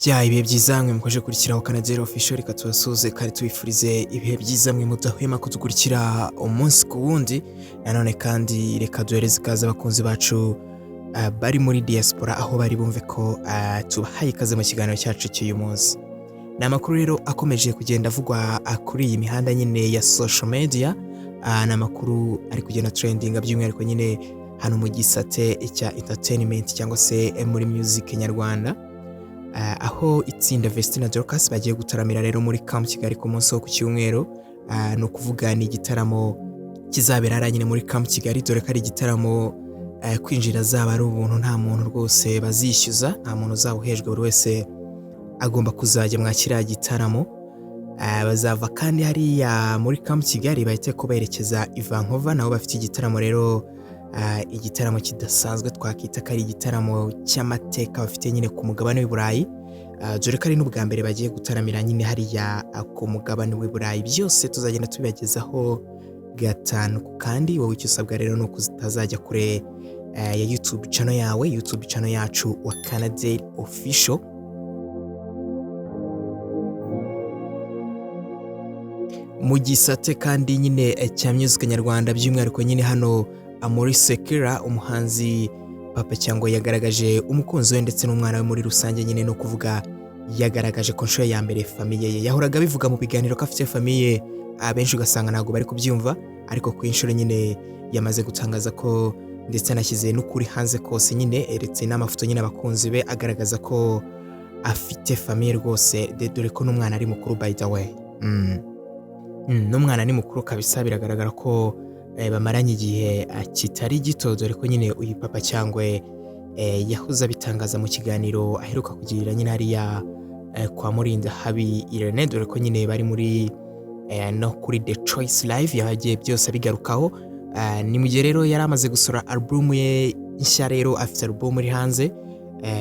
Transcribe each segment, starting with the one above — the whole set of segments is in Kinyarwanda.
Ibihe byiza mwe mukoje kurikira Wakanda official reka tubasuze kandi tubifurize ibihe byiza mwe mudahwema kudukurikira umunsi ku wundi. Nanone kandi reka duhereze ikaze abakunzi bacu bari muri diaspora aho bari bumve ko tubahaye ikaze mu kiganiro cyacu cy'uyu munsi. Ni amakuru rero akomeje kugenda avugwa kuri iyi mihanda nyine ya social media. Ni amakuru ari kugenda trending by'umwihariko nyine hano mu gisate cya entertainment cyangwa se muri music nyarwanda. Aho itsinda Vestine And Dorcas bagiye gutaramira rero muri Camp Kigali ku munsi wo ku cyumweru. No kuvuga ni igitaramo kizabera aranyine muri Camp Kigali, dore ko ari igitaramo kwinjira zaba ari ubuntu, nta muntu rwose bazishyuza, nta muntu uzawuhejwe, buri wese agomba kuzajya mwakira igitaramo. Bazava kandi hariya muri Camp Kigali bahite ko berekeza i Vancouver, nabo bafite igitaramo rero igitaramo kidasanzwe twakita ko ari igitaramo cy'amateka bafite nyine ku mugabane w'i Burayi. Dore ko ari n'ubwa mbere bagiye gutaramira nyine hariya ku mugabane w'i Burayi. Byose tuzagenda tubibagezaho gatanu kandi wowe icyo usabwa rero no kutazajya kure ya YouTube channel yawe, YouTube channel yacu Wakanda official. Mu gisate kandi nyine cya music nyarwanda by'umwihariko nyine hano Muri Sekira, umuhanzi Papi Cyangwe yagaragaje umukunzi we ndetse n'umwana we muri rusange, nyine no kuvuga yagaragaje ko nshuro ya mbere Famille ye yahoraga bivuga mu biganiro ko afite Famille, abenshi ugasanga ntago bari kubyumva, ariko ku inshuro nyine yamaze gutangaza ko ndetse anashyize n'ukuri hanze kose nyine eretse n'amafoto nyine abakunzi be agaragaza ko afite Famille rwose, dore ko n'umwana ari mukuru by the way. N'umwana ni mukuru kabisa, biragaragara ko bamaranye igihe kitari gito, dore ko nyine uyu Papi Cyangwe yahoze abitangaza mu kiganiro aheruka kugirira nyine hariya kwa Muri habi Irene, dore ko nyine bari muri no kuri The Choice Live yagiye byose abigarukaho. Ni mu gihe rero yari amaze gusura album ye nshya, rero afite album iri hanze.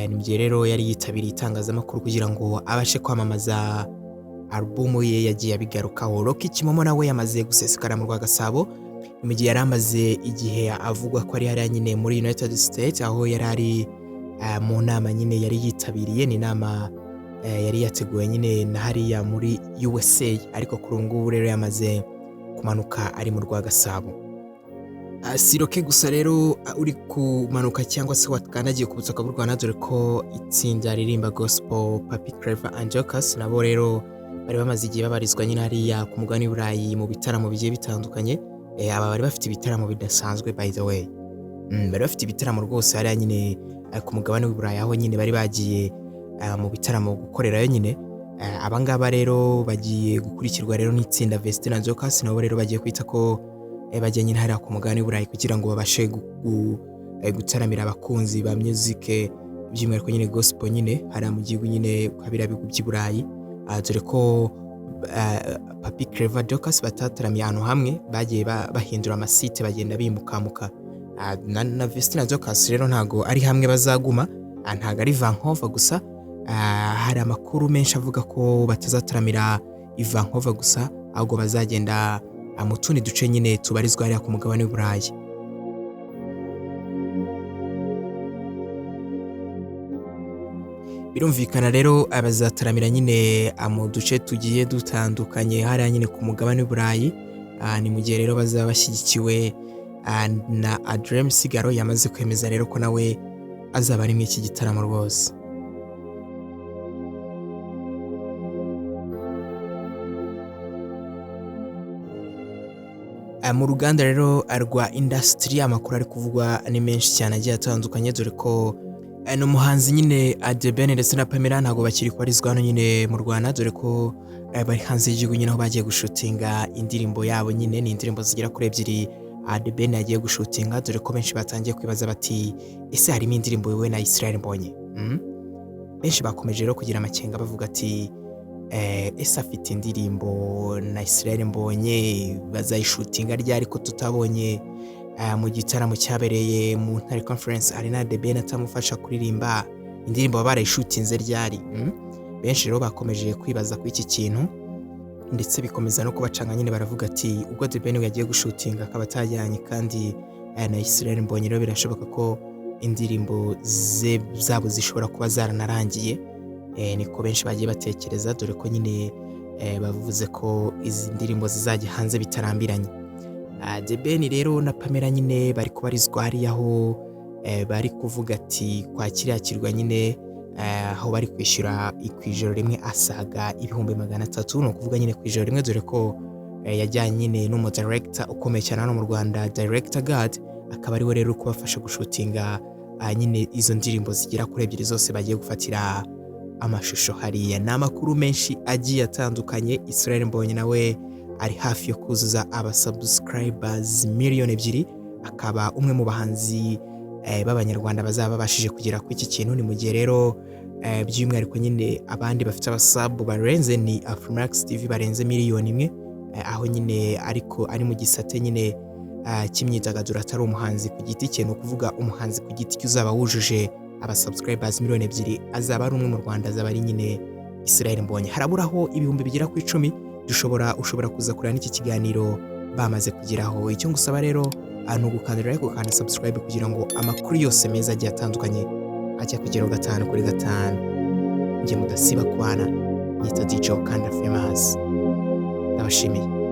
Ni mu gihe rero yari yitabiriye itangazamakuru kugira ngo abashe kwamamaza album ye yagiye abigarukaho. Rocky Kimomo nawe yamaze gusesekara mu Rwagasabo mu gihe yari amaze igihe avugwa ko ari hariya nyine muri United States, aho yari ari mu nama nyine yari yitabiriye. Ni inama yari yateguwe nyine na hariya muri USA, ariko kuri ngubu rero yamaze kumanuka ari mu Rwagasabo. Siroke gusa rero uri kumanuka cyangwa se wakandagiye ku butaka bw'u Rwanda, dore ko itsinda ririmba gospel Papi and Dorcas nabo rero bari bamaze igihe babarizwa nyine hariya ku mugabane w'i Burayi mu bitaramo bigiye bitandukanye. Aba bari bafite ibitaramo bidasanzwe by the way. Bari bafite ibitaramo rwose hariya nyine ku mugabane w'i Burayi, aho nyine bari bagiye mu bitaramo gukorerayo nyine. Abangaba rero bagiye gukurikirwa rero n'itsinda Vestine And Dorcas, nabo rero bagiye kwita ko bagiye nyine hariya ku mugabane w'i Burayi kugira ngo babashe gutaramira abakunzi ba music by'umwihariko nyine gospel nyine hariya mu gihugu nyine kabira bigu by'i Burayi. Dore ko Papi Clever Dorcas batataramiye ahantu hamwe, bagiye bahindura amasite bagenda bimukamuka. Na Vestine And Dorcas rero ntago ari hamwe bazaguma, ntago ari Vancouver gusa. Hari amakuru menshi avuga ko batazataramira i Vancouver gusa, ahubwo bazagenda mu tundi duce nyine tubarizwa hariya ku mugabane w'i Burayi. Birumvikana rero abazataramira nyine mu duce tugiye dutandukanye hariya nyine ku mugabane w'i Burayi. Ni mu gihe rero bazaba bashyigikiwe na Idriss yamaze kwemeza rero ko nawe azaba ari mu iki gitaramo rwose. Mu ruganda rero rwa industry amakuru ari kuvugwa ni menshi cyane agiye atandukanye, dore ko n'umuhanzi nyine Adebene ndetse na Pamela ntago bakiri kwarizwa hano nyine mu Rwanda, dore ko bari hanze y'igihugu nyine aho bagiye gushutinga indirimbo yabo. Nyine ni indirimbo zigera kuri 2 Adebene yagiye gushutinga, dore ko benshi batangiye kwibaza bati ese harimo indirimbo yewe na Israel Mbonye. Benshi bakomeje rero kugira amakenga bavuga ati ese afite indirimbo na Israel Mbonye bazayishutinga ryari ko tutabonye mu gitaramo cyabereye mu Ntare Conference Arena Adebene atamufasha kuririmba indirimbo barayishutinze ryari. Benshi rero bakomeje kwibaza ku iki kintu, ndetse bikomeza no kubacanga nyine baravuga ati ubwo Adebene yagiye gushutinga akaba atajyanye kandi na Israel Mbonye rero birashoboka ko indirimbo zabo zishobora kuba zaranarangiye. niko benshi bagiye batekereza dore ko nyine bavuze ko izi ndirimbo zizajya hanze bitarambiranye. The Ben rero na Pamela nyine bari kubarizwa hariya aho bari kuvuga ati kwa kiriya kirwa nyine aho bari kwishyura ijoro rimwe asaga ibihumbi 300, ni ukuvuga nyine ku ijoro rimwe dore ko yajyanye nyine n'umu director ukomeye cyane hano mu Rwanda, Director God, akaba ari we rero kubafasha gushutinga nyine izo ndirimbo zigera kuri 2 zose bagiye gufatira amashusho hariya. Ni amakuru menshi agiye atandukanye. Israel Mbonyi nawe ari hafi yo kuzuza aba subscribers 2 miliyoni, akaba umwe mu bahanzi b'abanyarwanda bazaba babashije kugera ku iki kintu. Ni mu gihe rero by'umwihariko nyine abandi bafite abasub barenze ni Afremax TV barenze 1 miliyoni, aho nyine ariko ari mu gisate nyine cy'imyidagaduro atari umuhanzi ku giti cye, ni ukuvuga umuhanzi ku giti cye uzaba wujuje aba subscribers 2 miliyoni azaba ari umwe mu Rwanda, azaba ari nyine Israel Mbonyi. Haraburaho ibihumbi bigera ku 10 ushobora kuza kureba n'iki kiganiro bamaze kugeraho. Icyo ngusaba rero ni ugukandira like ukanda subscribe kugira ngo amakuru yose meza agiye atandukanye ajya kugeraho 5 kuri 5. Nge mudasiba kwana, nita DJ Wakanda famous. Ndabashimiye.